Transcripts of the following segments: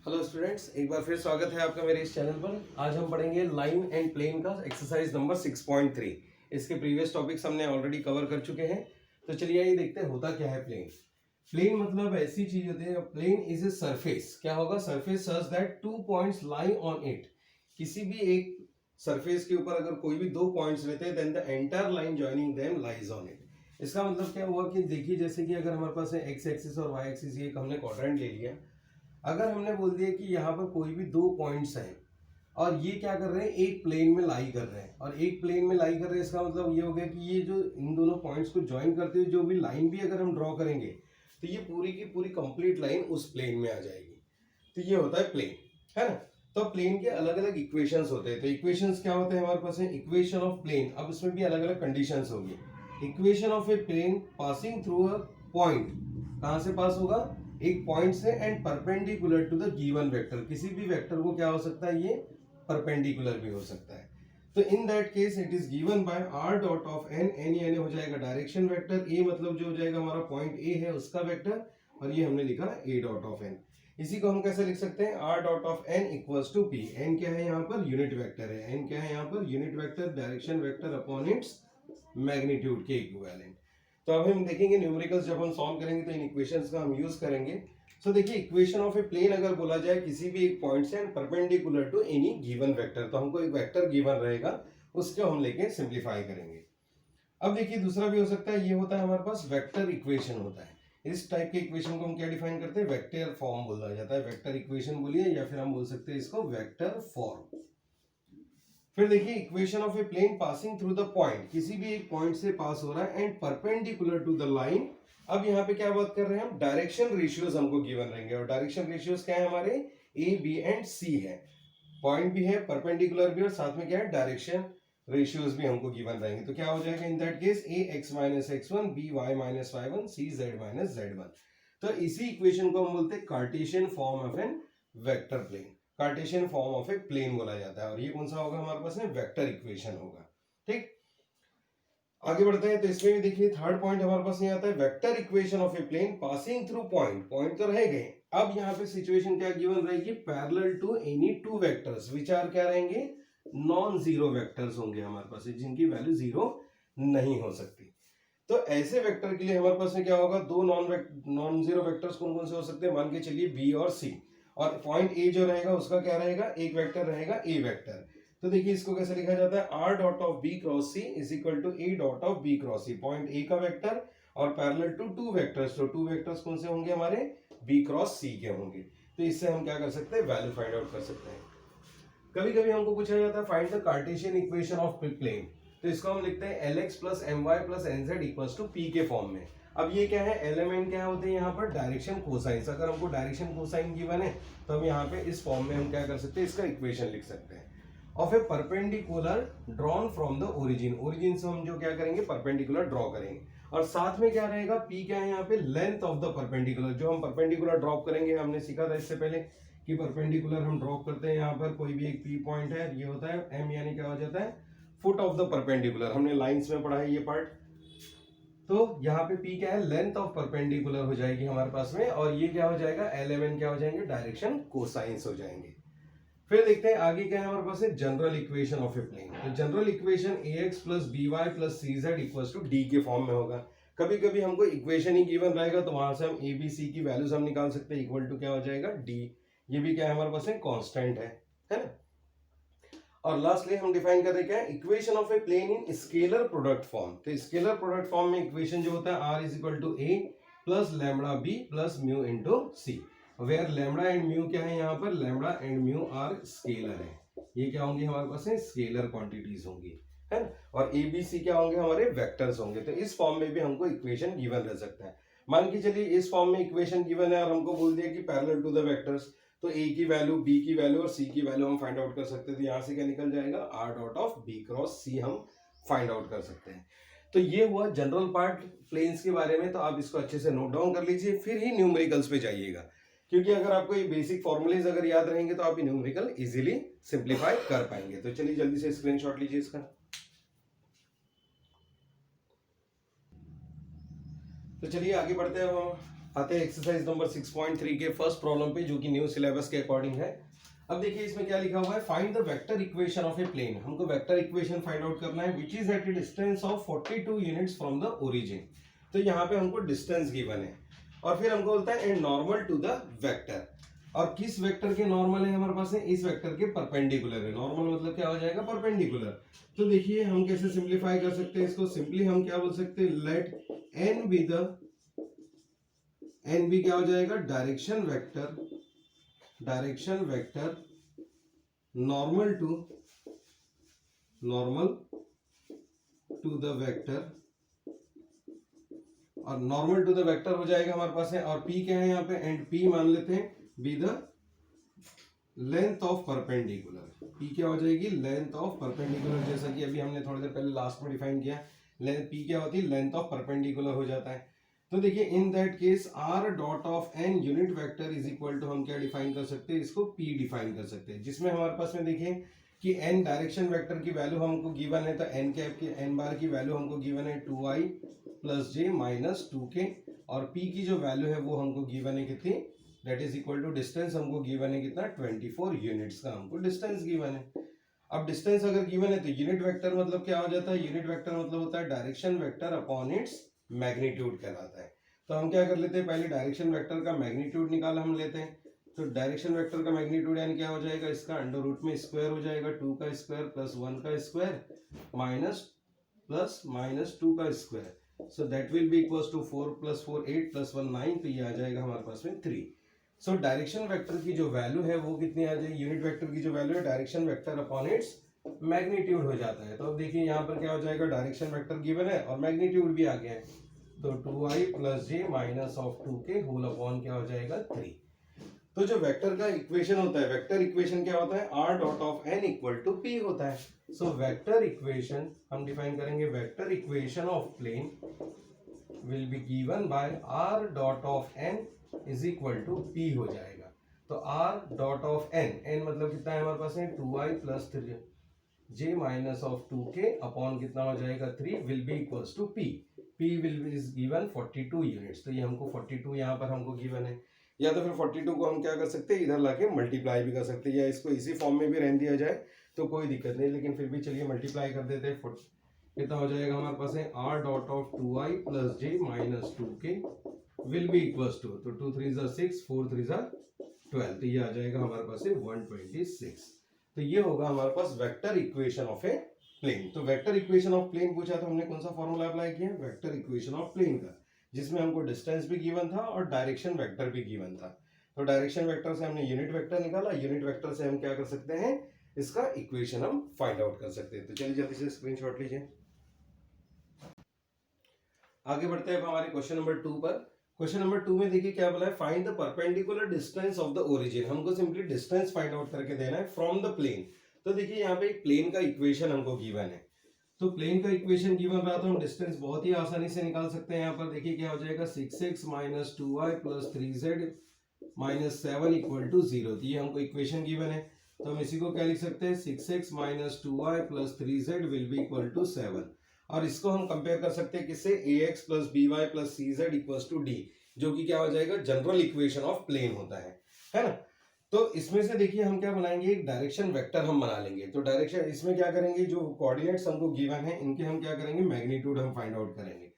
Hello students, एक बार फिर स्वागत है आपका मेरे इस चैनल पर। आज हम पढ़ेंगे लाइन एंड प्लेन का एक्सरसाइज नंबर 6.3। इसके प्रीवियस टॉपिक्स हमने ऑलरेडी कवर कर चुके हैं। तो चलिए ये देखते हैं होता क्या है प्लेन। प्लेन मतलब ऐसी चीज होती है, प्लेन इज ए सरफेस। क्या होगा? Surface such that two points lie on it. किसी भी एक सरफेस के ऊपर अगर कोई भी दो पॉइंट्स रहते हैं then the entire line joining them lies on it. इसका मतलब क्या हुआ कि देखिए, जैसे कि अगर हमारे पास है एक्स एक्सिस और वाई एक्सिस, ये एक हमने क्वाड्रेंट ले लिया। अगर हमने बोल दिया कि यहाँ पर कोई भी दो पॉइंट्स हैं और ये क्या कर रहे हैं, एक प्लेन में लाई कर रहे हैं और एक प्लेन में लाई कर रहे हैं, इसका मतलब ये हो गया कि ये जो इन दोनों पॉइंट्स को ज्वाइन करते हुए जो भी लाइन भी अगर हम ड्रॉ करेंगे तो ये पूरी की पूरी कंप्लीट लाइन उस प्लेन में आ जाएगी। तो ये होता है प्लेन, है ना। तो प्लेन के अलग अलग इक्वेशंस होते हैं। तो इक्वेशंस क्या होते हैं हमारे पास? है इक्वेशन ऑफ प्लेन। अब इसमें भी अलग अलग कंडीशंस होगी। Equation of a plane passing through a point, कहां से पास होगा? एक पॉइंट से, and perpendicular to the given vector. किसी भी वेक्टर को क्या हो सकता है? ये परपेंडिकुलर भी हो सकता है। तो in that case it is given by r dot of n। N यानी हो जाएगा डायरेक्शन वेक्टर, a मतलब जो हो जाएगा हमारा पॉइंट a है उसका वेक्टर, और ये हमने लिखा a डॉट ऑफ n। इसी को हम कैसे लिख सकते हैं? r dot of n equals to p। n क्या है यहाँ पर? यूनिट वेक्टर है। n क्या है यहाँ पर? Unit vector, direction vector upon its magnitude के इक्विवेलेंट। तो अब हम देखेंगे न्यूमेरिकल्स जब हम सॉल्व करेंगे तो इन इक्वेशंस का हम यूज करेंगे। सो देखिए, इक्वेशन ऑफ ए प्लेन अगर बोला जाए किसी भी एक पॉइंट से and perpendicular to any given vector, तो हमको एक वेक्टर गिवन रहेगा, उसको हम लेके सिंप्लीफाई करेंगे। अब देखिए, दूसरा भी हो सकता है, ये होता है हमारे पास वेक्टर इक्वेशन होता है। इस टाइप के इक्वेशन को हम क्या डिफाइन करते हैं? वेक्टर फॉर्म बोला जाता है। वेक्टर इक्वेशन बोलिए, या फिर हम बोल सकते हैं इसको वेक्टर फॉर्म। फिर देखिए, equation of a plane passing through the point, किसी भी एक पॉइंट से पास हो रहा है and perpendicular to the line. अब यहाँ पे क्या बात कर रहे हैं हम? डायरेक्शन रेशियोज हमको गिवन रहेंगे, और डायरेक्शन रेशियोज क्या है हमारे? ए बी एंड सी है। पॉइंट भी है, परपेंडिकुलर भी, और साथ में क्या है? डायरेक्शन रेशियोज भी हमको गिवन रहेंगे। तो क्या हो जाएगा in that case? A x minus x one, b y minus y one, c z minus z one. तो इसी इक्वेशन को हम बोलते हैं Cartesian form of an vector plane. Cartesian form of a plane बोला जाता है, और ये कौन सा होगा हमारे पास में? वेक्टर इक्वेशन होगा। ठीक, आगे बढ़ते हैं। तो इसमें भी देखिए, थर्ड पॉइंट हमारे पास नहीं आता है, vector equation of a plane passing through point. Point तो रह गए, अब यहाँ पे सिचुएशन क्या गिवन रहेगी? Parallel to any two vectors which are क्या रहेंगे? नॉन जीरो वेक्टर्स होंगे हमारे पास, जिनकी वैल्यू जीरो नहीं हो सकती। तो ऐसे वेक्टर के लिए हमारे पास में क्या होगा? दो नॉन जीरो वेक्टर्स कौन कौन से हो सकते हैं? मान के चलिए बी और सी, और पॉइंट ए जो रहेगा उसका क्या रहेगा? एक वेक्टर रहेगा ए वेक्टर। तो देखिए, इसको कैसे लिखा जाता है? R dot of b cross c is equal to a dot of b cross c. Point a का वेक्टर और पैरेलल टू टू वेक्टर्स, तो टू वेक्टर्स कौन से होंगे हमारे? बी क्रॉस सी के होंगे। तो इससे हम क्या कर सकते हैं? वैल्यू फाइंड आउट कर सकते हैं। कभी कभी हमको पूछा जाता है find the Cartesian equation of plane, तो इसको हम लिखते हैं lx plus m y plus n z equals to P के फॉर्म में। अब ये क्या है? एलिमेंट क्या होते हैं यहाँ पर? Direction cosines. अगर हमको डायरेक्शन कोसाइन गिवन है तो हम यहाँ पे इस फॉर्म में हम क्या कर सकते हैं? इसका इक्वेशन लिख सकते हैं। Of A perpendicular drawn from the origin, origin से हम जो क्या करेंगे? परपेंडिकुलर ड्रॉ करेंगे। और साथ में क्या रहेगा? पी क्या है यहाँ पे? Length of the perpendicular. जो हम परपेंडिकुलर ड्रॉप करेंगे, हमने सीखा था इससे पहले कि परपेंडिकुलर हम ड्रॉप करते हैं यहाँ पर कोई भी एक पी पॉइंट है, ये होता है एम, यानी क्या हो जाता है? Foot of the perpendicular. हमने लाइंस में पढ़ा है ये पार्ट। तो यहाँ पे पी क्या है? लेंथ ऑफ परपेंडिकुलर हो जाएगी हमारे पास में, और ये क्या हो जाएगा? एल क्या हो जाएंगे? डायरेक्शन कोसाइंस हो जाएंगे। फिर देखते हैं आगे क्या है हमारे पास? General equation of a plane. तो general equation a x plus b y plus c z equals to d के फॉर्म में होगा। कभी कभी हमको इक्वेशन ही गिवन रहेगा तो वहां से हम ए बी सी की वैल्यूज हम निकाल सकते हैं। इक्वल टू क्या हो जाएगा? डी। ये भी क्या है हमारे पास? कांस्टेंट है ना। और लास्टली हम डिफाइन कर रहे क्या है? Equation of a plane in scalar product form. तो स्केलर प्रोडक्ट फॉर्म में इक्वेशन जो होता है r is equal to a plus lambda b plus mu into c, where lambda and mu क्या है यहाँ पर? Lambda and mu are scalar है। ये क्या होंगी हमारे पास? स्केलर क्वांटिटीज होंगी, है ना। और ए बी सी क्या होंगे? हमारे वेक्टर्स होंगे। तो इस फॉर्म में भी हमको इक्वेशन गिवन रह सकता है। मान के चलिए इस फॉर्म में इक्वेशन गिवन है और हमको बोल दिया कि पैरेलल टू द वेक्टर्स, तो ए की वैल्यू, बी की वैल्यू और सी की वैल्यू हम फाइंड आउट कर सकते हैं। तो यहाँ से क्या निकल जाएगा? R dot of b cross c हम फाइंड आउट कर सकते हैं। तो ये हुआ जनरल पार्ट प्लेन्स के बारे में। तो आप इसको अच्छे से नोट डाउन कर लीजिए, फिर ही न्यूमेरिकल्स पे जाइएगा, क्योंकि अगर आपको ये बेसिक फॉर्मूलेज अगर याद रहेंगे तो आप ये न्यूमेरिकल इजीली सिंप्लीफाई कर पाएंगे। तो चलिए जल्दी से स्क्रीनशॉट लीजिए इसका। तो चलिए आगे बढ़ते हैं हम आते हैं एक्सरसाइज नंबर 6.3 के फर्स्ट प्रॉब्लम पे, जो कि न्यू सिलेबस के अकॉर्डिंग है। अब देखिए इसमें क्या लिखा हुआ है, find the vector equation of a plane. हमको वेक्टर इक्वेशन फाइंड आउट करना है which is at a distance of 42 units from the origin. तो यहाँ पे हमको डिस्टेंस गिवन है और फिर हमको बोलता है and normal to the vector. और किस वेक्टर के नॉर्मल है हमारे पास है, इस वेक्टर के परपेंडिकुलर है। नॉर्मल मतलब क्या हो जाएगा, परपेंडिकुलर। तो देखिए हम कैसे सिंप्लीफाई कर सकते हैं इसको, सिंपली हम क्या बोल सकते हैं, let n be the, n b क्या हो जाएगा, direction vector normal to the vector, और नॉर्मल टू द वेक्टर हो जाएगा हमारे पास है। और पी क्या है यहाँ पे, एंड पी मान लेते हैं be the length of perpendicular. P क्या हो जाएगी, लेंथ ऑफ परपेंडिकुलर, जैसा कि अभी हमने थोड़ी देर पहले लास्ट में डिफाइन किया। लेंथ पी क्या होती है, लेंथ ऑफ परपेंडिकुलर हो जाता है। तो देखिए in that case r dot of n unit vector is equal to, हम क्या डिफाइन कर सकते हैं, इसको पी डिफाइन कर सकते हैं, जिसमें हमारे पास में देखिए कि एन डायरेक्शन वेक्टर की वैल्यू हमको गिवन है। तो एन कैप की, एन बार की वैल्यू हमको गिवन है 2i plus j minus 2k, और पी की जो वैल्यू है वो हमको गिवन है कितनी, that is equal to distance हमको गिवन है कितना, 24 यूनिट्स का हमको डिस्टेंस गिवन है। अब डिस्टेंस अगर गिवन है तो यूनिट वेक्टर मतलब क्या हो जाता है, यूनिट वेक्टर मतलब होता है direction vector upon its magnitude कहलाता है। तो हम क्या कर लेते हैं, पहले डायरेक्शन वेक्टर का मैग्नीट्यूड निकाला हम लेते हैं। तो डायरेक्शन वेक्टर का मैग्नीट्यूड यानी क्या हो जाएगा, इसका अंडर रूट में स्क्वायर हो जाएगा, 2 का स्क्वायर प्लस 1 का स्क्वायर माइनस प्लस माइनस 2 का square. So that will be equals to 4 plus 4 8 plus 1 9, तो ये आ जाएगा हमारे पास में 3। सो डायरेक्शन वेक्टर की जो वैल्यू है वो कितनी आ जाएगी, यूनिट वेक्टर की जो वैल्यू है direction vector upon its magnitude हो जाता है। तो अब देखिए यहाँ पर क्या हो जाएगा, डायरेक्शन वेक्टर गिवन है और मैग्नीट्यूड भी आ गया है। तो 2i plus j minus of 2k whole upon क्या हो जाएगा 3। तो जो वेक्टर का इक्वेशन होता है, वेक्टर इक्वेशन क्या होता है, r dot of n equal to p होता है। सो वेक्टर इक्वेशन हम डिफाइन करेंगे, vector equation of plane will be given by r dot of n is equal to p हो जाएगा। तो r dot of n, n मतलब कितना है हमारे पास है 2i plus 3j minus of 2k upon कितना हो जाएगा 3 will be equals to p। p will be is given 42 units. तो ये हमको 42 यहाँ पर हमको गिवन है, या तो फिर 42 को हम क्या कर सकते हैं, इधर लाके मल्टीप्लाई भी कर सकते हैं, या इसको इसी फॉर्म में भी रहने दिया जाए तो कोई दिक्कत नहीं, लेकिन फिर भी चलिए मल्टीप्लाई कर देते हैं। कितना हो जाएगा हमारे पास है, r dot of 2i plus j minus 2k will be equals to, तो 2 3 जा 6 4 3 जा 12, तो ये आ जाएगा हमारे पास है 126। तो ये होगा हमारे पास vector equation of a plane. तो वेक्टर इक्वेशन ऑफ प्लेन पूछा तो हमने कौन सा फॉर्मूला अप्लाई किया, वेक्टर इक्वेशन ऑफ प्लेन का, जिसमें हमको डिस्टेंस भी गिवन था और डायरेक्शन वेक्टर भी गिवन था। तो डायरेक्शन वेक्टर से हमने यूनिट वेक्टर निकाला, यूनिट वेक्टर से हम क्या कर सकते हैं, इसका इक्वेशन हम फाइंड आउट कर सकते हैं। तो चलिए जल्दी से स्क्रीनशॉट लीजिए। आगे बढ़ते हैं अब हमारे क्वेश्चन नंबर 2 पर। क्वेश्चन नंबर 2 में देखिए क्या बोला है, find the perpendicular distance of the origin. हमको सिंपली डिस्टेंस फाइंड आउट करके देना है फ्रॉम द प्लेन। तो देखिए यहाँ पे एक प्लेन का इक्वेशन हमको गिवन है, तो प्लेन का इक्वेशन गिवन रहा तो हम डिस्टेंस बहुत ही आसानी से निकाल सकते हैं। यहाँ पर देखिए क्या हो जाएगा, 6x minus 2y plus 3z minus 7 equal to 0। तो ये हमको इक्वेशन गिवन है, तो हम इसी को क्या लिख सकते हैं, 6x minus 2y plus 3z will be equal to 7। और इसको हम कंपेयर कर सकते हैं किससे, ax plus by plus cz equals to d, जो कि क्या हो जाएगा, जनरल इक्वेशन ऑफ प्लेन होता है ना। तो इसमें से देखिए हम क्या बनाएंगे, एक डायरेक्शन वेक्टर हम बना लेंगे। तो डायरेक्शन इसमें क्या करेंगे, जो कोऑर्डिनेट्स हमको गिवन है इनके हम क्या करेंगे, मैग्नीट्यूड हम फाइंड आउट करेंगे।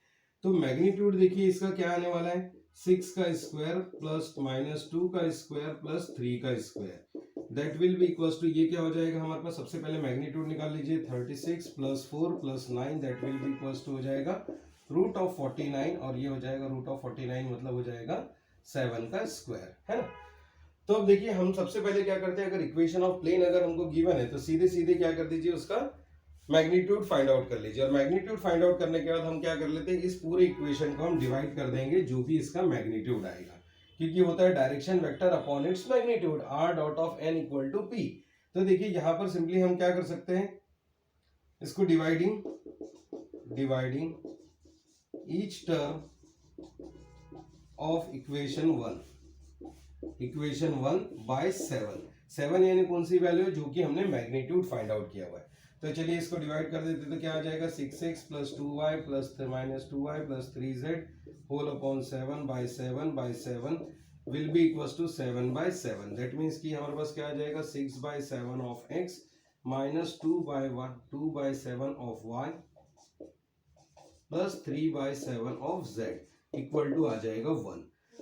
तो मैग्नीट्यूड देखिए इसका क्या आने वाला है, 6 का स्क्वायर प्लस माइनस 2 का स्क्वायर प्लस 3 का square, that will be equals to, ये क्या हो जाएगा हमारे पास, सबसे पहले मैग्नीट्यूड निकाल लीजिए, 36 plus 4 plus 9 that will be equals to हो जाएगा रूट ऑफ 49, और ये हो जाएगा रूट ऑफ 49 मतलब हो जाएगा 7 का स्क्वायर, है ना। तो अब देखिए हम सबसे पहले क्या करते हैं, अगर इक्वेशन ऑफ प्लेन अगर हमको गिवन है तो सीधे सीधे क्या कर दीजिए, उसका मैग्नीट्यूड फाइंड आउट कर लीजिए। और मैग्नीट्यूड फाइंड आउट करने के बाद हम क्या कर लेते हैं, इस पूरे इक्वेशन को हम डिवाइड कर देंगे जो भी इसका मैग्नीट्यूड आएगा, क्योंकि होता है direction vector upon its magnitude, r dot of n equal to p। तो देखिए यहाँ पर सिंपली हम क्या कर सकते हैं, इसको dividing each term of equation 1 by 7 यानी कौन सी वैल्यू है, जो कि हमने मैग्नीट्यूड फाइंड आउट किया हुआ है। तो चलिए इसको डिवाइड कर देते, तो क्या आ जाएगा, 6x plus 2y plus minus 2y plus 3z whole upon 7/7 will be equals to 7/7। That means कि हमारे पास क्या आ जाएगा 6/7 of x minus 2/7 of y plus 3/7 of z equal to आ जाएगा 1।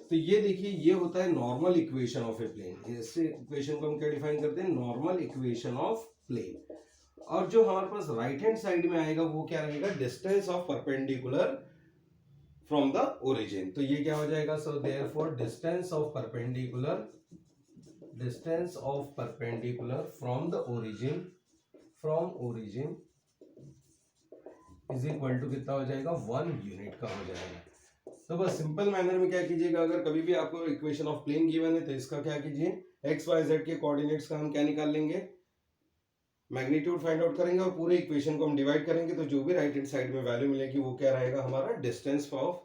तो ये देखिए ये होता है normal equation of a plane. इससे इक्वेशन को हम क्या डिफाइन करते हैं, नॉर्मल इक्वेशन ऑफ प्लेन। और जो हमारे पास राइट हैंड साइड में आएगा वो क्या रहेगा, distance of perpendicular from the origin. तो ये क्या हो जाएगा, so therefore distance of perpendicular from the origin is equal to कितना हो जाएगा 1 यूनिट का हो जाएगा। तो बस सिंपल मैनर में क्या कीजिएगा, अगर कभी भी आपको इक्वेशन ऑफ प्लेन गिवन है तो इसका क्या कीजिए, एक्स वाई जेड के कोऑर्डिनेट्स का हम क्या निकाल लेंगे, मैग्नीट्यूड फाइंड आउट करेंगे और पूरे इक्वेशन को हम डिवाइड करेंगे। तो जो भी राइट हैंड साइड में वैल्यू मिलेगी वो क्या रहेगा, हमारा distance of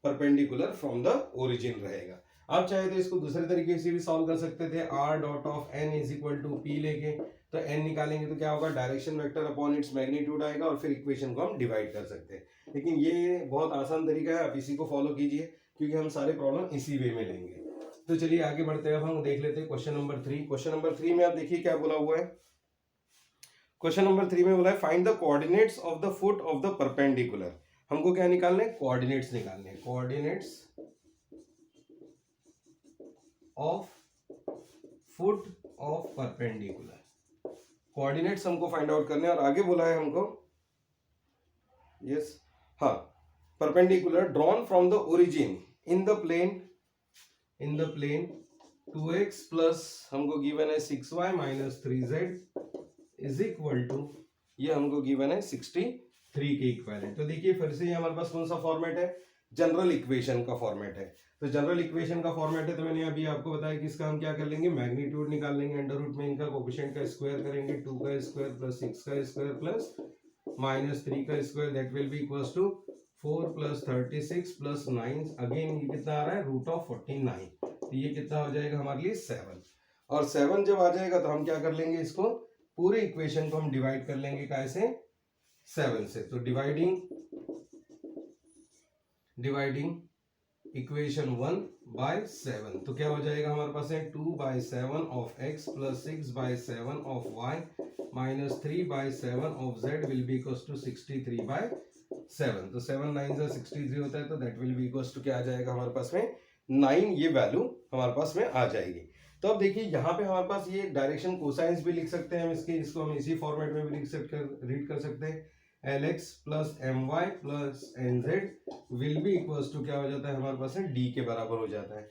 perpendicular from the origin रहेगा। आप चाहे तो इसको दूसरे तरीके से भी सॉल्व कर सकते थे, r dot of n is equal to p लेके तो n निकालेंगे तो क्या होगा, direction vector upon its magnitude आएगा और फिर इक्वेशन को हम डिवाइड कर सकते हैं। लेकिन ये बहुत आसान तरीका है, आप इसी को फॉलो कीजिए क्योंकि हम सारे प्रॉब्लम इसी वे में लेंगे। तो चलिए आगे बढ़ते हैं, अब हम देख लेते हैं क्वेश्चन नंबर 3। क्वेश्चन नंबर 3 में आप देखिए क्या बोला हुआ है। क्वेश्चन नंबर 3 में बोला है find the coordinates of the foot of the perpendicular. हमको क्या निकालने हैं, कोऑर्डिनेट्स निकालने हैं, coordinates of foot of perpendicular. Coordinates हमको फाइंड आउट करने और आगे बोला है हमको यस हाँ perpendicular drawn from the origin in the plane 2x plus हमको गिवन है 6y minus 3z is equal to ये हमको गिवन है 63 के इक्विवेलेंट। तो देखिए फिर से ये हमारे पास कौन सा फॉर्मेट है, जनरल इक्वेशन का फॉर्मेट है। तो जनरल इक्वेशन का फॉर्मेट है तो मैंने अभी आपको बताया कि इसका हम क्या कर लेंगे, मैग्नीट्यूड निकाल लेंगे, अंडर रूट में इनका कोएफिशिएंट का स्क्वायर करेंगे, 2 का स्क्वायर प्लस 6 का स्क्वायर प्लस माइनस 3 का square that will be equals to 4 plus 36 plus 9 again ये कितना आ रहा है रूट ऑफ 49। तो ये कितना हो जाएगा हमारे लिए 7। और 7 जब आ जाएगा तो हम क्या कर लेंगे, इसको पूरे इक्वेशन को हम डिवाइड कर लेंगे कैसे, 7 से। तो डिवाइडिंग इक्वेशन 1 बाय 7 तो क्या हो जाएगा हमारे पास है 2/7 of x plus 6/7 of y minus 3/7 of z will be equals to 63/7। तो 7 9 से 63 होता है तो that will be equals to क्या आ जाएगा हमारे पास में 9, ये वैल्यू हमारे पास में आ जाएगी। तो अब देखिए यहाँ पे हमारे पास ये डायरेक्शन कोसाइंस भी लिख सकते हैं हम इसको हम इसी फॉर्मेट में भी रीड कर सकते हैं, Lx plus my plus nz will be equals to क्या हो जाता है हमारे पास है d के बराबर हो जाता है।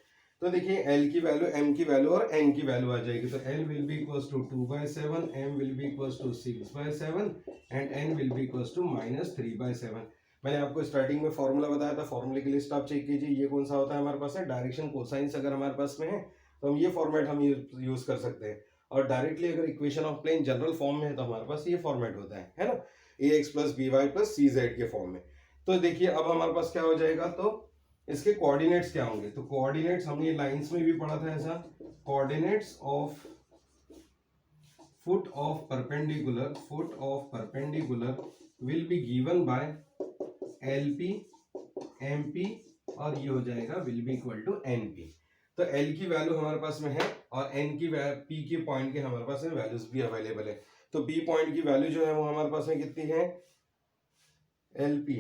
तो देखिए L की वैल्यू, M की वैल्यू और N की वैल्यू आ जाएगी। तो L will be equals to 2/7, M will be equals to 6/7 and N will be equals to minus 3/7। मैंने आपको स्टार्टिंग में फॉर्मूला बताया था, फॉर्मूले की लिस्ट आप चेक कीजिए। ये कौन सा होता है हमारे पास है, डायरेक्शन कोसाइंस अगर हमारे पास में है तो हम ये फॉर्मेट हम यूज कर सकते हैं। और डायरेक्टली अगर equation of plane general form में है तो हमारे पास ये फॉर्मेट होता है ना, ax plus by plus cz के फॉर्म में। तो देखिए अब हमारे पास क्या हो जाएगा, तो इसके कोऑर्डिनेट्स क्या होंगे। तो कोऑर्डिनेट्स हमने लाइंस में भी पढ़ा था ऐसा, coordinates of foot of perpendicular will be given by LP MP और ये हो जाएगा will be equal to NP। तो L की वैल्यू हमारे पास में है और N की P के पॉइंट के हमारे पास में वैल्यूज भी अवेलेबल है। तो P पॉइंट की वैल्यू जो है वो हमारे पास में कितनी है, LP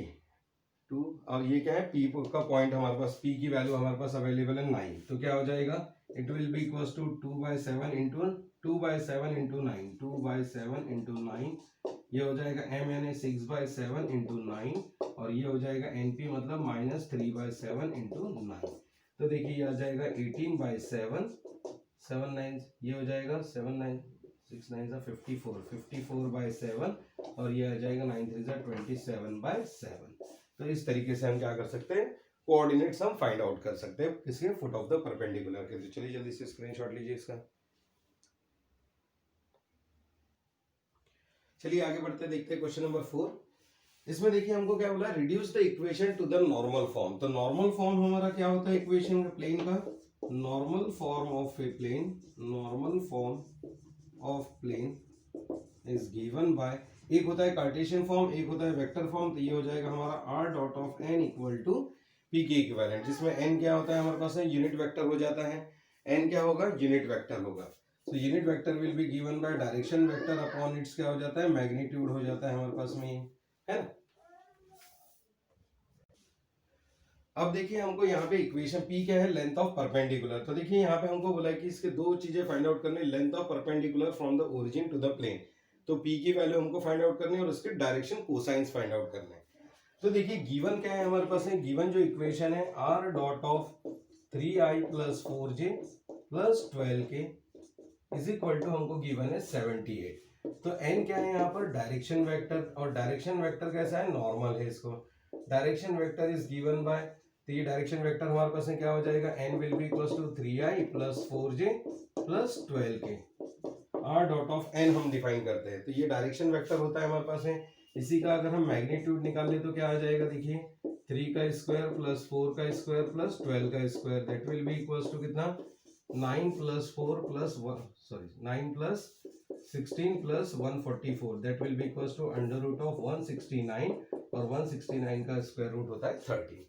2 और ये क्या है P का पॉइंट हमारे पास, P की वैल्यू हमारे पास अवेलेबल है 9। तो क्या हो जाएगा, it will be equals to 2/7 into 9, 2/7 into 9 ये हो जाएगा M यानी 6/7 इंटू 9 और ये हो जाएगा NP मतलब माइनस 3/7 इंटू 9। तो देखिए ये आ जाएगा 18/7, 7 9 ये हो जाएगा 7 9 6 9 सा 54/7 और ये आ जाएगा 9 3 सा 27/7। तो इस तरीके से हम क्या कर सकते हैं, कोऑर्डिनेट्स हम फाइंड आउट कर सकते हैं किसके, फुट ऑफ द परपेंडिकुलर के। तो चलिए जल्दी से स्क्रीनशॉट लीजिए इसका। चलिए आगे बढ़ते देखते हैं क्वेश्चन नंबर 4। इसमें देखिए हमको क्या बोला, reduce the equation to the normal form. तो नॉर्मल फॉर्म हमारा क्या होता है इक्वेशन का, प्लेन का normal form of a plane, normal form of plane is given by, एक होता है कार्टेशियन फॉर्म, एक होता है वेक्टर फॉर्म। तो ये हो जाएगा हमारा r dot of n equal to P के इक्विवेलेंट, जिसमें एन क्या होता है हमारे पास है यूनिट वेक्टर हो जाता है, एन क्या होगा यूनिट वेक्टर होगा। तो unit vector will be given bye direction vector upon it's क्या हो जाता है मैग्नीट्यूड हो जाता है हमारे पास में, है ना। अब देखिए हमको यहाँ पे इक्वेशन P क्या है लेंथ ऑफ परपेंडिकुलर, तो देखिए यहाँ पे हमको बोला है कि इसके दो चीजें फाइंड आउट करनी, length of perpendicular from the origin to the plane, तो P की वैल्यू हमको फाइंड आउट करनी है और उसके डायरेक्शन कोसाइंस फाइंड आउट करना है। तो देखिए गिवन क्या है हमारे पास है, गिवन जो इक्वेशन है r dot of 3i plus 4j plus 12k is equal to हमको गिवन है 78। तो n क्या है यहाँ पर डायरेक्शन वेक्टर, और डायरेक्शन वेक्टर कैसा है नॉर्मल है, इसको direction vector is given by, तो ये डायरेक्शन वेक्टर हमारे पास में क्या हो जाएगा n will be equals to 3i plus 4j plus 12k, r dot of n हम डिफाइन करते हैं, तो ये डायरेक्शन वेक्टर होता है हमारे पास में। इसी का अगर हम मैग्नीट्यूड निकाल ले तो क्या आ जाएगा, देखिए 3 का स्क्वायर प्लस 4 का स्क्वायर प्लस 12 का square, that will be equals to कितना 9 plus 4 plus 1 sorry 9 plus 16 plus 144, that will be equals to under root of 169, और 169 का स्क्वायर रूट होता है 30।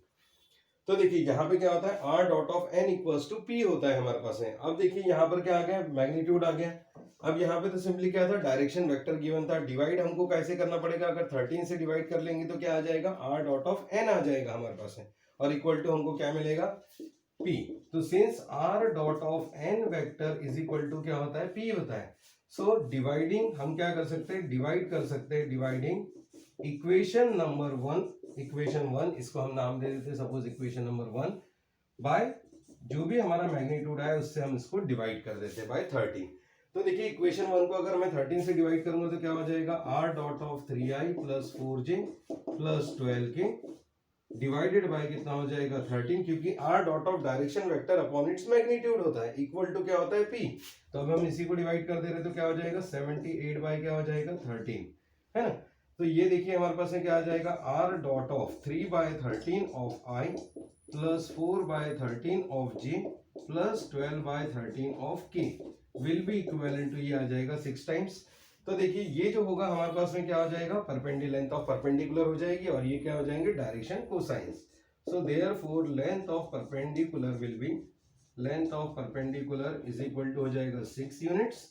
तो देखिए यहाँ पे क्या होता है r dot of n equals to p होता है हमारे पास में। अब देखिए यहाँ पर क्या आ गया मैग्नीट्यूड आ गया। अब यहाँ पे तो सिंपली क्या था डायरेक्शन वेक्टर गिवन था, डिवाइड हमको कैसे करना पड़ेगा, अगर 13 से डिवाइड कर लेंगे तो क्या आ जाएगा r डॉट ऑफ n आ जाएगा हमारे पास में, और इक्वल टू हमको क्या मिलेगा p। तो since r dot of n vector is equal to क्या होता है p होता है, सो डिवाइडिंग हम क्या कर सकते हैं डिवाइड कर सकते हैं, डिवाइडिंग इक्वेशन नंबर 1, इक्वेशन 1 इसको हम नाम दे देते हैं सपोज इक्वेशन नंबर 1 बाय जो भी हमारा मैग्नीट्यूड है उससे हम इसको डिवाइड कर देते हैं बाय 13। तो देखिए इक्वेशन 1 को अगर मैं 13 से डिवाइड करूंगा तो क्या हो जाएगा r dot of 3i plus 4j plus 12k divided by कितना हो जाएगा 13, क्योंकि r dot of direction vector upon its magnitude होता है, इक्वल टू क्या होता है p। तो अब हम इसी को डिवाइड कर दे रहे तो क्या हो जाएगा 78 बाय क्या हो जाएगा 13, है ना। तो ये देखिए हमारे पास में क्या आ जाएगा r dot of 3 by 13 of i plus 4 by 13 of j plus 12 by 13 of k will be equivalent to ये आ जाएगा 6 टाइम्स। तो देखिए ये जो होगा हमारे पास में क्या हो जाएगा परपेंडिकुलर, लेंथ ऑफ परपेंडिकुलर हो जाएगी, और ये क्या हो जाएंगे direction cosines. So therefore length of perpendicular will be, length of perpendicular is equal to हो जाएगा 6 यूनिट्स,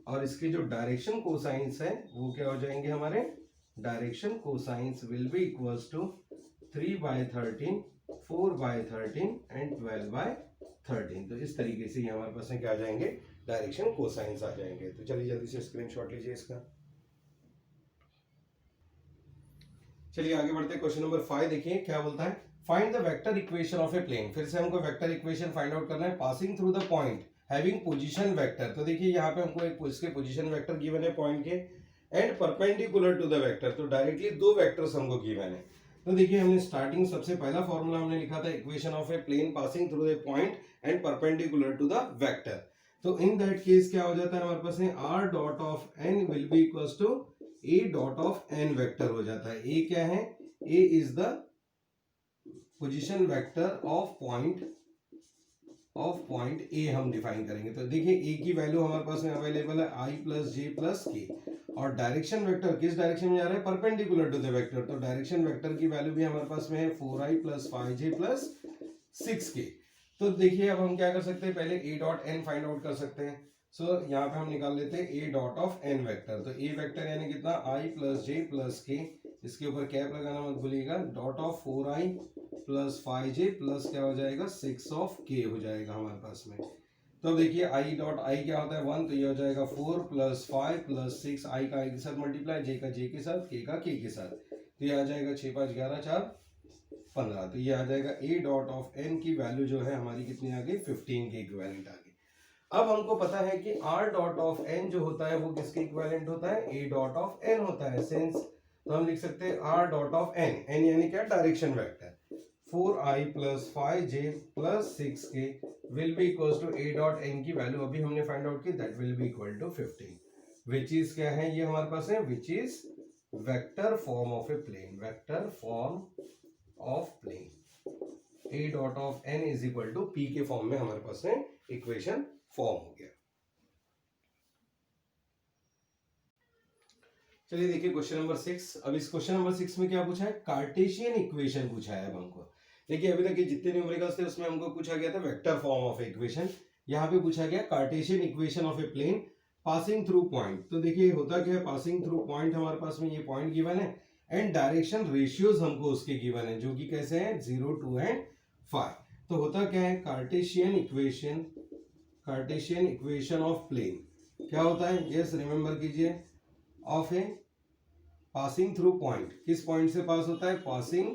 और इसके जो डायरेक्शन कोसाइंस है वो क्या हो जाएंगे हमारे direction cosines will be equals to 3 by 13, 4 by 13 and 12 by 13। तो इस तरीके से ये हमारे पास में क्या आ जाएंगे डायरेक्शन कोसाइंस आ जाएंगे। तो चलिए जल्दी से स्क्रीनशॉट लीजिए इसका। चलिए आगे बढ़ते हैं, क्वेश्चन नंबर 5 देखिए क्या बोलता है, find the vector equation of a plane. फिर से हमको वेक्टर इक्वेशन फाइंड आउट करना है, passing through the point having position vector. तो देखिए यहाँ पे हमको एक इसके पोजीशन वेक्टर गिवन है पॉइंट के, and perpendicular to the vector, तो डायरेक्टली दो वेक्टर्स हमको गिवन है। तो देखिए हमने स्टार्टिंग सबसे पहला फॉर्मूला हमने लिखा था equation of a plane passing through the point and perpendicular to the vector. तो इन दैट केस क्या हो जाता है हमारे पास में r dot of n will be equals to a dot of n vector हो जाता है। a क्या है, a is the position vector of point a हम डिफाइन करेंगे। तो देखिए a की वैल्यू हमारे पास में अवेलेबल है i plus j plus k, और डायरेक्शन वेक्टर किस डायरेक्शन में जा रहा है परपेंडिकुलर टू द वेक्टर, तो डायरेक्शन वेक्टर की वैल्यू भी हमारे पास में है 4i plus 5j plus 6k। तो देखिए अब हम क्या कर सकते हैं, पहले a dot n find out कर सकते हैं। सो यहाँ पे हम निकाल लेते हैं a dot of n vector. तो a वेक्टर यानी कितना i plus j plus k, इसके ऊपर कैप लगाना मत भूलिएगा, dot of 4i plus 5j plus क्या हो जाएगा 6 ऑफ k हो जाएगा हमारे पास में। तो देखिए i डॉट i क्या होता है 1, तो ये हो जाएगा 4 प्लस 5 प्लस 6, i का i के साथ मल्टीप्लाई, j का j के साथ, k का k के साथ, तो ये आ जाएगा 6 5 11 4 15। तो ये आ जाएगा a डॉट ऑफ n की वैल्यू जो है हमारी कितनी आ गई 15 के इक्विवेलेंट आ गई। अब हमको पता है कि r डॉट ऑफ n जो होता है वो किसके इक्विवेलेंट होता है a डॉट ऑफ n होता है, सिंस तो हम लिख सकते हैं r डॉट ऑफ n यानी क्या direction vector, 4i plus 5j plus 6k will be equals to a dot n की वैल्यू अभी हमने फाइंड आउट की, that will be equal to 15, which is क्या है ये हमारे पास है, which is vector form of a plane, vector form of plane a dot of n is equal to p के फॉर्म में हमारे पास में इक्वेशन फॉर्म हो गया। चलिए देखिए क्वेश्चन नंबर 6। अब इस क्वेश्चन नंबर 6 में क्या पूछा है, कार्टेशियन इक्वेशन पूछा है अब हमको देखिए अभी तक के जितने न्यूमेरिकल्स थे उसमें हमको पूछा गया था वेक्टर फॉर्म ऑफ इक्वेशन, यहाँ पे पूछा गया Cartesian equation of a plane passing through point. तो देखिए होता क्या है, पासिंग थ्रू पॉइंट हमारे पास में ये पॉइंट गिवन है एंड डायरेक्शन रेशियोज हमको उसके गिवन है जो कि कैसे हैं 0, 2 एंड 5। तो होता क्या है कार्टेशियन इक्वेशन ऑफ प्लेन क्या होता है, यस रिमेंबर कीजिए, of a passing through point. किस पॉइंट से पास होता है, पासिंग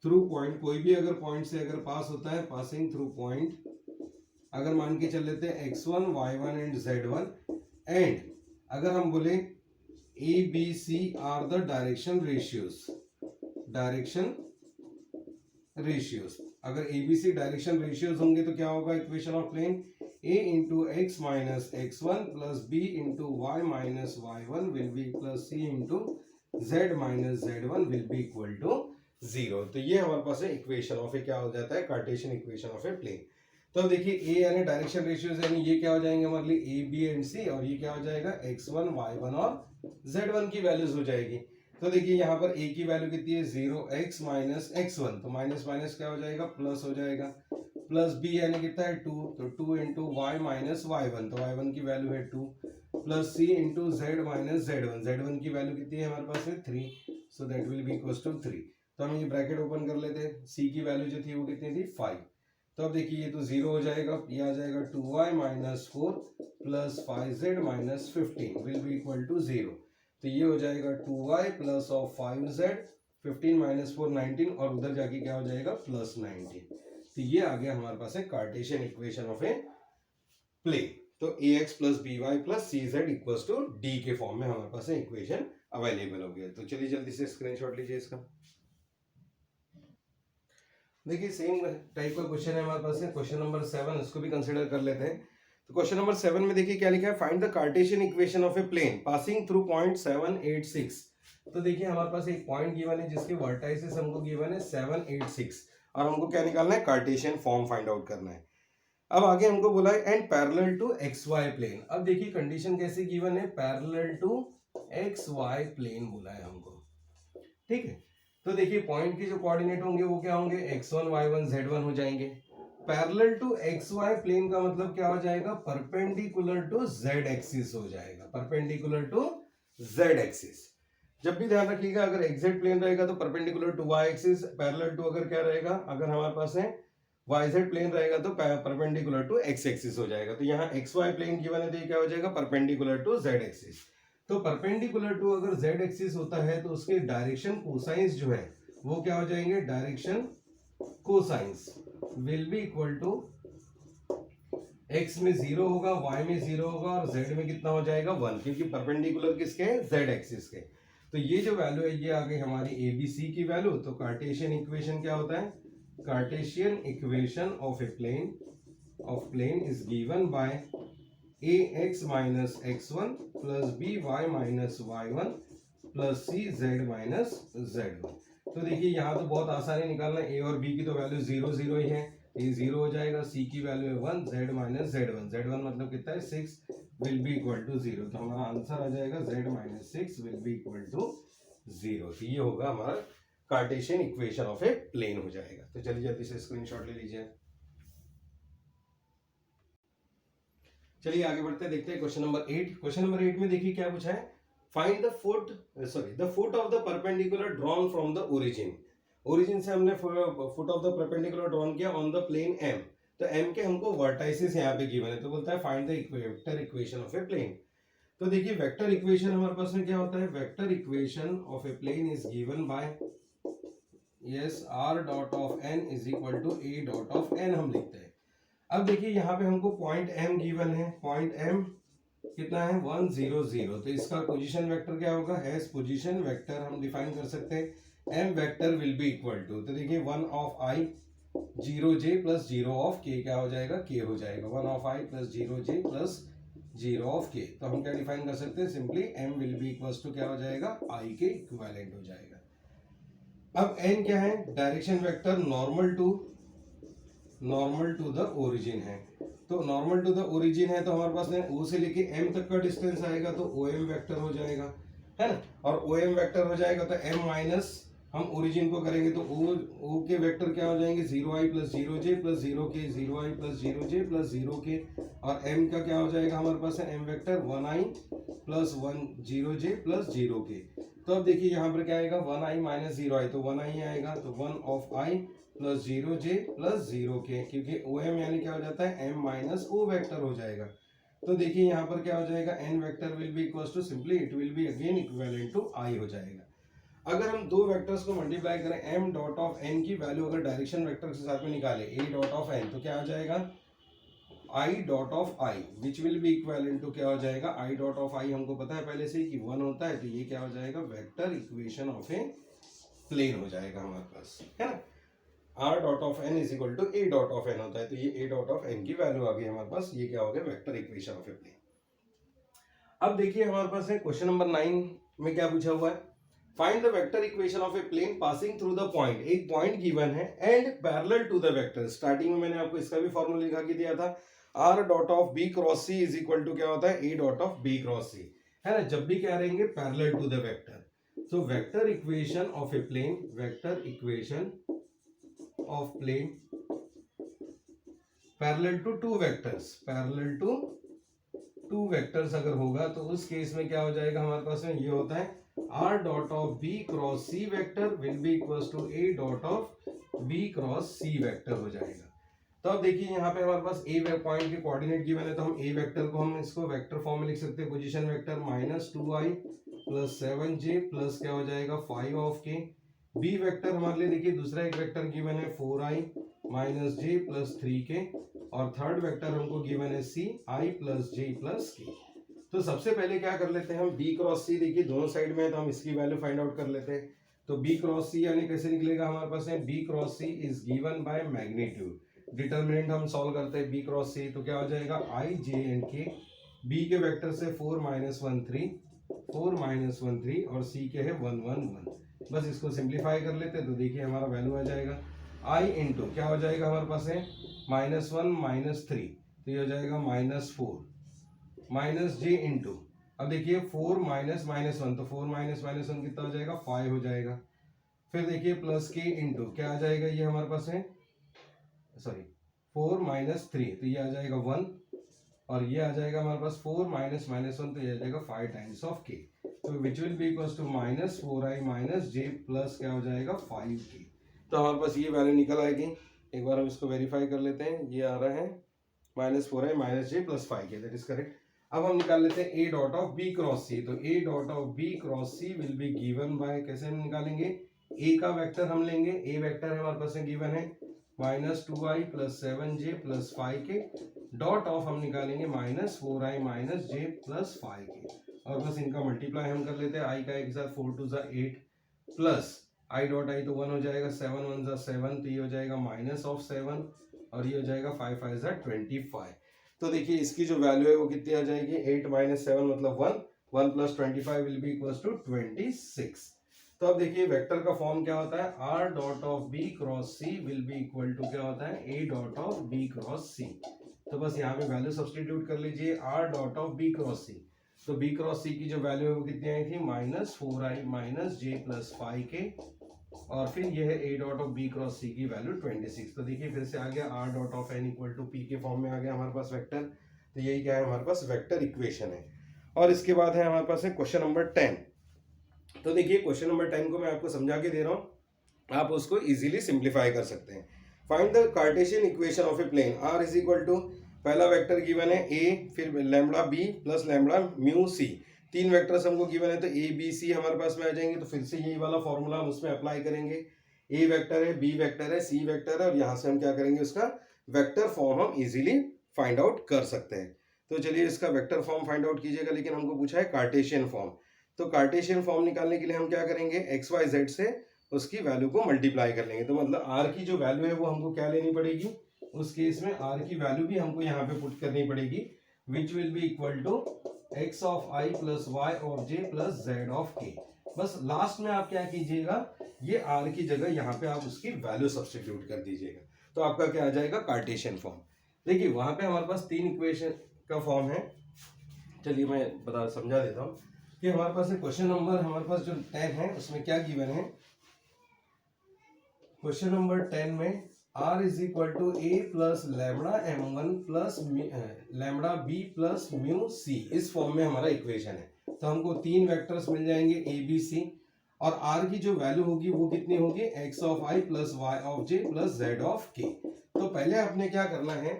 थ्रू पॉइंट। कोई भी अगर पॉइंट से अगर पास होता है पासिंग थ्रू पॉइंट, अगर मान के चल लेते हैं x1 y1 and z1 and अगर हम बोले a b c are the direction ratios, अगर a b c direction ratios होंगे तो क्या होगा equation of plane, a into x minus x1 plus b into y minus y1 will be plus c into z minus z1 will be equal to 0। तो ये हमारे पास है equation of ए क्या हो जाता है Cartesian equation of a plane. तो देखिए ए यानी डायरेक्शन रेशियोज यानी ये क्या हो जाएंगे हमारे लिए ए बी एंड सी, और ये क्या हो जाएगा x1 y1 और z1 की वैल्यूज हो जाएगी। तो देखिए यहाँ पर a की वैल्यू कितनी है 0x माइनस x1, तो माइनस माइनस क्या हो जाएगा प्लस हो जाएगा, प्लस b यानी कितना है 2, तो 2 इंटू वाई माइनस y1, तो y1 की वैल्यू है 2, plus c into z minus z1, z1 की वैल्यू कितनी है हमारे पास में 3, so that will be equals to 3। तो हम ये ब्रैकेट ओपन कर लेते हैं, c की वैल्यू जो थी वो कितनी थी 5। तो अब देखिए ये तो 0 हो जाएगा, ये आ जाएगा 2y minus 4 plus 5z minus 15 will be equal to 0। तो ये हो जाएगा 2y plus of 5z, 15 minus 4 19, और उधर जाके क्या हो जाएगा प्लस 19। तो ये आ गया हमारे पास है Cartesian equation of a plane. तो ax plus by plus cz equals to d के फॉर्म में हमारे पास इक्वेशन अवेलेबल हो गया। तो चलिए जल्दी से स्क्रीनशॉट लीजिए इसका। देखिए सेम टाइप का क्वेश्चन है हमारे पास है, क्वेश्चन नंबर 7, इसको भी कंसीडर कर लेते हैं। तो क्वेश्चन नंबर 7 में देखिए क्या लिखा है, find the Cartesian equation of a plane passing through point 7, 8, 6। तो देखिए हमारे पास एक पॉइंट गिवन है जिसके वर्टाइसेस हमको गिवन है 7, 8, 6, और हमको क्या निकालना है कार्टेशियन फॉर्म फाइंड आउट करना है। अब आगे हमको बोला है and parallel to x y plane. अब देखिए कंडीशन कैसे गिवन है, parallel to x y plane बोला है हमको, ठीक है। तो देखिए पॉइंट के जो कोऑर्डिनेट होंगे वो क्या होंगे x1 y1 z1 हो जाएंगे। Parallel to x y plane का मतलब क्या हो जाएगा, परपेंडिकुलर टू z एक्सिस हो जाएगा, परपेंडिकुलर टू z एक्सिस। जब भी ध्यान रखिएगा अगर xz प्लेन रहेगा तो perpendicular to y axis, parallel to अगर क्या रहेगा, अगर हमारे पास है yz प्लेन रहेगा तो परपेंडिकुलर टू x एक्सिस हो जाएगा। तो यहाँ xy प्लेन गिवन है तो ये क्या हो जाएगा परपेंडिकुलर टू z एक्सिस। तो परपेंडिकुलर टू अगर z एक्सिस होता है तो उसके डायरेक्शन कोसाइंस जो है वो क्या हो जाएंगे, direction cosines will be equal to x में 0 होगा, y में 0 होगा और z में कितना हो जाएगा 1, क्योंकि परपेंडिकुलर किसके हैं z एक्सिस के। तो ये जो वैल्यू है ये आ गई हमारी ए बी सी की वैल्यू। तो कार्टेशियन इक्वेशन क्या होता है, Cartesian equation of a plane is given by ax minus x1 plus by minus y1 plus cz minus z1। तो देखिए यहाँ तो बहुत आसानी निकालना है, a और b की तो वैल्यू 0, 0 ही है, ये 0 हो जाएगा, c की वैल्यू है 1, z माइनस z1 मतलब कितना है 6 विल बी इक्वल टू 0। तो हमारा आंसर आ जाएगा z minus 6 will be equal to 0। तो ये होगा हमारा Cartesian equation of a plane हो जाएगा। तो चलिए जल्दी से स्क्रीनशॉट ले लीजिए। चलिए आगे बढ़ते हैं, देखते हैं क्वेश्चन नंबर 8। क्वेश्चन नंबर 8 में देखिए क्या पूछा है, find the foot of the perpendicular drawn from the origin से हमने foot of the perpendicular drawn किया ऑन द प्लेन m। तो m के हमको वर्टाइसेस यहाँ पे गिवन है, तो बोलता है find the vector equation of a plane. तो देखिए वेक्टर इक्वेशन हमारे पास में क्या होता है, vector equation of a plane is given by yes r dot of n is equal to a dot of n हम लिखते हैं। अब देखिए यहाँ पे हमको पॉइंट m गिवन है, पॉइंट m कितना है 1, 0, 0। तो इसका पोजीशन वेक्टर क्या होगा, एज पोजीशन वेक्टर हम डिफाइन कर सकते हैं m vector will be equal to, तो देखिए 1 of i 0j plus 0 of k क्या हो जाएगा, k हो जाएगा, 1 of i plus 0j plus 0 of k। तो हम क्या डिफाइन कर सकते हैं, simply m will be equals to क्या हो जाएगा, i के इक्विवेलेंट हो जाएगा। अब n क्या है, direction vector normal to the origin है। तो नॉर्मल टू द ओरिजिन है तो हमारे पास में o से लेके m तक का डिस्टेंस आएगा तो om वेक्टर हो जाएगा, है ना। और om वेक्टर हो जाएगा तो m माइनस हम ओरिजिन को करेंगे तो ओ के वेक्टर क्या हो जाएंगे 0i plus 0j plus 0k 0i plus 0j plus 0k, और m का क्या हो जाएगा हमारे पास है m vector 1i plus 0j plus 0k। तो अब देखिए यहाँ पर क्या आएगा 1i माइनस 0i, तो 1i आएगा, तो 1 of i plus 0j plus 0k, क्योंकि ओ एम यानी क्या हो जाता है m माइनस o वेक्टर हो जाएगा। तो देखिए यहाँ पर क्या हो जाएगा n vector will be equal to simply it will be again equivalent to i हो जाएगा। अगर हम दो वेक्टर्स को मल्टीप्लाई करें m डॉट ऑफ n की वैल्यू अगर डायरेक्शन वेक्टर के साथ में निकाले a डॉट ऑफ n, तो क्या आ जाएगा i dot of i which will be equivalent to क्या हो जाएगा i डॉट ऑफ i, हमको पता है पहले से ही कि 1 होता है, तो ये क्या हो जाएगा vector equation of a plane हो जाएगा हमारे पास, है ना। r dot of n is equal to a dot of n होता है, तो ये a डॉट ऑफ n की वैल्यू आ गई हमारे पास, ये क्या हो गया vector equation of a plane. अब देखिए हमारे पास है क्वेश्चन नंबर 9 में क्या पूछा हुआ है, find the vector equation of a plane passing through the point, एक पॉइंट गिवन है and parallel to the vector. Starting में मैंने आपको इसका भी फॉर्मूला लिखा के दिया था, r dot of b cross c is equal to क्या होता है a dot of b cross c, है ना। जब भी क्या रहेंगे parallel to the vector, so vector equation of a plane, vector equation of plane parallel to two vectors, parallel to two vectors अगर होगा तो उस केस में क्या हो जाएगा हमारे पास में, ये होता है r dot of b cross c vector will be equals to a dot of b cross c vector हो जाएगा। तो अब देखिए यहाँ पे हमारे पास a पॉइंट के कोऑर्डिनेट गिवन है, तो हम a वेक्टर को हम इसको वेक्टर फॉर्म में लिख सकते हैं, position vector minus 2i plus 7j plus क्या हो जाएगा 5 ऑफ k। b वेक्टर हमारे लिए देखिए दूसरा एक वेक्टर गिवन है 4i minus j plus 3k, और थर्ड वेक्टर हमको गिवन है c i plus j plus k। तो सबसे पहले क्या कर लेते हैं हम b क्रॉस c, देखिए दोनों साइड में है तो हम इसकी वैल्यू फाइंड आउट कर लेते हैं। तो b क्रॉस c यानी कैसे निकलेगा हमारे पास है b cross c is given by magnitude, determinant हम सॉल्व करते हैं b क्रॉस c, तो क्या हो जाएगा i j and k, b के वेक्टर से 4 माइनस 1 3, 4 माइनस 1 3 और c के है 1 1 1। बस इसको सिंप्लीफाई कर लेते हैं तो देखिए हमारा वैल्यू आ जाएगा i इंटू क्या हो जाएगा हमारे पास है माइनस 1 माइनस 3, तो ये हो जाएगा माइनस 4 माइनस j इंटू, अब देखिए 4 माइनस माइनस 1, तो 4 माइनस माइनस 1 कितना हो जाएगा 5 हो जाएगा। फिर देखिए प्लस k इंटू क्या आ जाएगा ये हमारे पास है, सॉरी 4 माइनस 3, तो ये आ जाएगा 1, और ये आ जाएगा हमारे पास 4 माइनस माइनस 1, तो ये आ जाएगा 5 टाइम्स ऑफ k, तो which will be equals to minus 4i minus j plus क्या हो जाएगा 5k। तो हमारे पास ये वैल्यू निकल आएगी, एक बार हम इसको वेरीफाई कर लेते हैं, ये आ रहा है minus 4i minus j plus 5k, that is correct. अब हम निकाल लेते हैं a dot of b cross c, तो a dot of b cross c will be given bye, कैसे हम निकालेंगे, a का वेक्टर हम लेंगे, a वेक्टर हमारे पास में गिवन है minus 2i plus 7j plus 5k, dot of हम निकालेंगे minus 4i minus j plus 5k, और बस इनका मल्टीप्लाई हम कर लेते हैं, i का एक साथ 4 2 8 प्लस i डॉट i तो 1 हो जाएगा, 7 1 7, तो ये हो जाएगा माइनस ऑफ 7, और ये हो जाएगा 5 5 25। तो देखिए इसकी जो वैल्यू है वो कितनी आ जाएगी 8 माइनस 7 मतलब 1, 1 plus 25 will be equals to 26। तो अब देखिए वेक्टर का फॉर्म क्या होता है, r dot of b cross c will be equal to क्या होता है a dot of b cross c। तो बस यहाँ पे वैल्यू सब्स्टिट्यूट कर लीजिए, r dot of b cross c, तो b क्रॉस c की जो वैल्यू है वो कितनी आई थी minus 4i minus j plus 5k, और फिर यह है a dot of b cross c की वैल्यू 26। तो देखिए फिर से आ गया r dot of n equal to p के फॉर्म में आ गया हमारे पास वेक्टर। तो यही क्या है हमारे पास वेक्टर इक्वेशन है। और इसके बाद है हमारे पास है क्वेश्चन नंबर 10। तो देखिए क्वेश्चन नंबर 10 को मैं आपको समझा के दे रहा हूँ, आप उसको इजीली सिंप्लीफाई कर सकते हैं। Find the Cartesian equation of a plane, r is equal to पहला वेक्टर गिवन है a, फिर lambda b plus lambda mu c, तीन वेक्टर्स हमको गिवन है, तो ए बी सी हमारे पास में आ जाएंगे। तो फिर से यही वाला फॉर्मूला हम उसमें अप्लाई करेंगे, ए वेक्टर है, बी वेक्टर है, सी वेक्टर है, और यहाँ से हम क्या करेंगे उसका वेक्टर फॉर्म हम इजीली फाइंड आउट कर सकते हैं। तो चलिए इसका वेक्टर फॉर्म फाइंड आउट कीजिएगा, लेकिन हमको पूछा है कार्टेशियन फॉर्म। तो कार्टेशियन फॉर्म निकालने के लिए हम क्या करेंगे, एक्स वाई जेड से उसकी वैल्यू को मल्टीप्लाई कर लेंगे। तो मतलब आर की जो वैल्यू है वो हमको क्या लेनी पड़ेगी, उस केस में आर की वैल्यू भी हमको यहाँ पे पुट करनी पड़ेगी, which will be equal to x of i plus y of j plus z of k। बस लास्ट में आप क्या कीजिएगा, ये r की जगह यहाँ पे आप उसकी वैल्यू सब्स्टिट्यूट कर दीजिएगा, तो आपका क्या आ जाएगा कार्टेशियन फॉर्म। देखिए वहां पे हमारे पास तीन इक्वेशन का फॉर्म है, चलिए मैं समझा देता हूँ कि हमारे पास क्वेश्चन नंबर हमारे पास जो 10 है उसमें क्या गिवन है, क्वेश्चन नंबर 10 में r is equal to a plus lambda m1 plus lambda b plus mu c, इस फॉर्म में हमारा इक्वेशन है। तो हमको तीन वेक्टर्स मिल जाएंगे a b c, और r की जो वैल्यू होगी वो कितनी होगी, x of i plus y of j plus z of k। तो पहले आपने क्या करना है,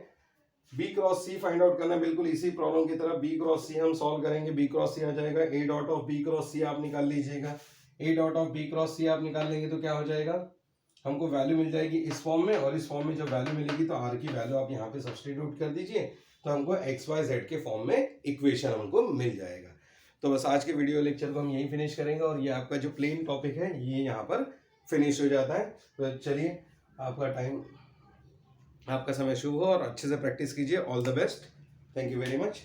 b cross c find out करना है, बिल्कुल इसी प्रॉब्लम की तरह b क्रॉस c हम सॉल्व करेंगे। b क्रॉस c आ जाएगा a dot of b cross c, आप निकाल लीजिएगा। a dot of b cross c आप निकाल लेंगे तो क्या हो जाएगा, हमको वैल्यू मिल जाएगी इस फॉर्म में, और इस फॉर्म में जब वैल्यू मिलेगी तो r की वैल्यू आप यहाँ पे सब्स्टिट्यूट कर दीजिए, तो हमको x y z के फॉर्म में इक्वेशन हमको मिल जाएगा। तो बस आज के वीडियो लेक्चर को हम यहीं फिनिश करेंगे, और ये आपका जो प्लेन टॉपिक है ये यहाँ पर फिनिश हो जाता है। तो चलिए, आपका समय शुभ हो और अच्छे से प्रैक्टिस कीजिए। All the best, thank you very much.